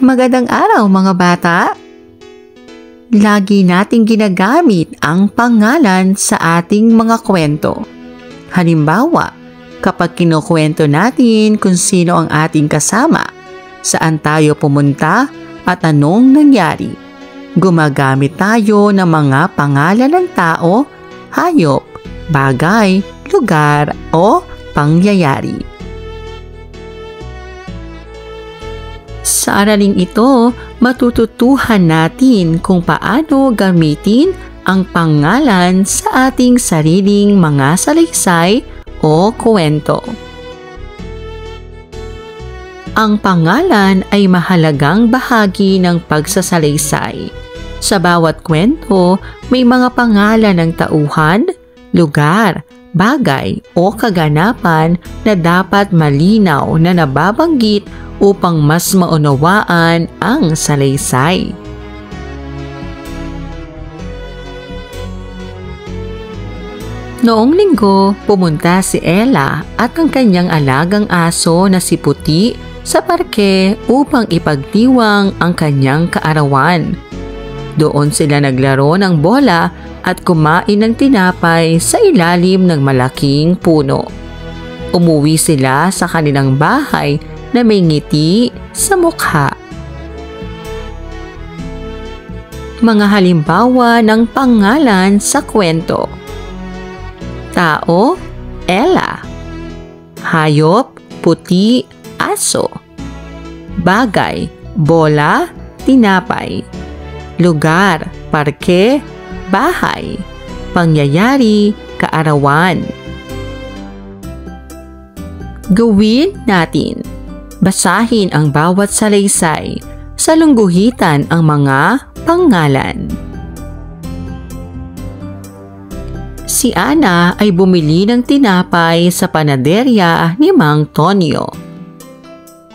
Magandang araw mga bata! Lagi nating ginagamit ang pangalan sa ating mga kwento. Halimbawa, kapag kinukwento natin kung sino ang ating kasama, saan tayo pumunta at anong nangyari, gumagamit tayo ng mga pangalan ng tao, hayop, bagay, lugar o pangyayari. Sa araling ito, matututuhan natin kung paano gamitin ang pangalan sa ating sariling mga salaysay o kwento. Ang pangalan ay mahalagang bahagi ng pagsasalaysay. Sa bawat kwento, may mga pangalan ng tauhan, lugar, bagay o kaganapan na dapat malinaw na nababanggit upang mas maunawaan ang salaysay. Noong linggo, pumunta si Ella at ang kanyang alagang aso na si Puti sa parke upang ipagdiwang ang kanyang kaarawan. Doon sila naglaro ng bola at kumain ng tinapay sa ilalim ng malaking puno. Umuwi sila sa kanilang bahay na may ngiti sa mukha. Mga halimbawa ng pangalan sa kwento. Tao, Ella. Hayop, Puti, aso. Bagay, bola, tinapay. Lugar, parke, bahay. Pangyayari, kaarawan. Gawin natin. Basahin ang bawat salaysay, salungguhitan ang mga pangalan. Si Ana ay bumili ng tinapay sa panaderya ni Mang Tonyo.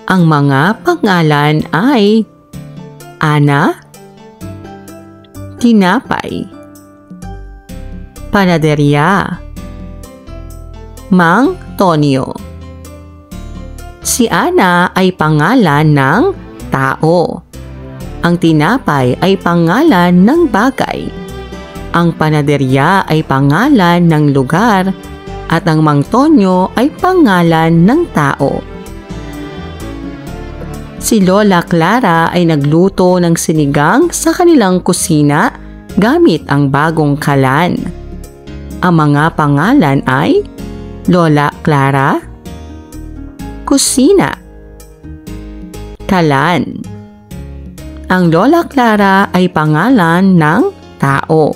Ang mga pangalan ay Ana, tinapay, panaderya, Mang Tonyo. Si Ana ay pangalan ng tao. Ang tinapay ay pangalan ng bagay. Ang panaderya ay pangalan ng lugar at ang Mang Tonyo ay pangalan ng tao. Si Lola Clara ay nagluto ng sinigang sa kanilang kusina gamit ang bagong kalan. Ang mga pangalan ay Lola Clara, kusina, kalan. Ang Lola Clara ay pangalan ng tao.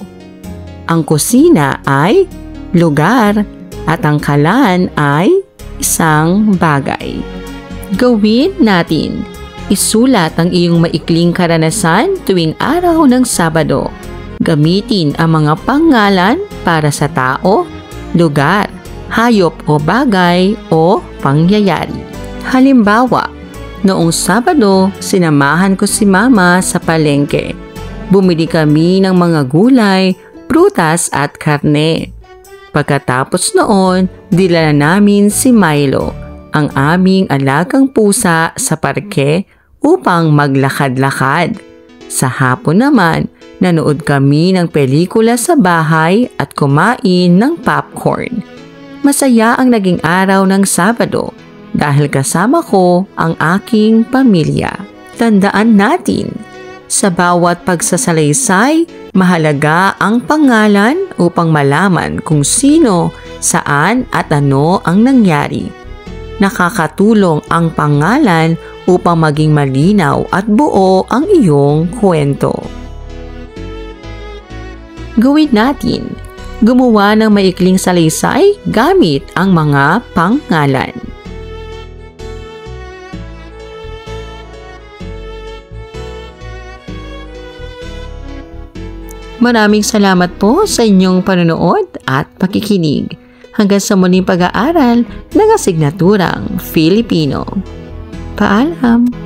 Ang kusina ay lugar at ang kalan ay isang bagay. Gawin natin. Isulat ang iyong maikling karanasan tuwing araw ng Sabado. Gamitin ang mga pangalan para sa tao, lugar, hayop o bagay o pangyayari. Halimbawa, noong Sabado, sinamahan ko si Mama sa palengke. Bumili kami ng mga gulay, prutas at karne. Pagkatapos noon, dinala namin si Milo, ang aming alagang pusa, sa parke upang maglakad-lakad. Sa hapon naman, nanood kami ng pelikula sa bahay at kumain ng popcorn. Masaya ang naging araw ng Sabado dahil kasama ko ang aking pamilya. Tandaan natin, sa bawat pagsasalaysay, mahalaga ang pangalan upang malaman kung sino, saan at ano ang nangyari. Nakakatulong ang pangalan upang maging malinaw at buo ang iyong kwento. Gawin natin. Gumawa ng maikling salaysay gamit ang mga pangalan. Maraming salamat po sa inyong panonood at pakikinig. Hanggang sa muling pag-aaral ng asignaturang Filipino. Paalam!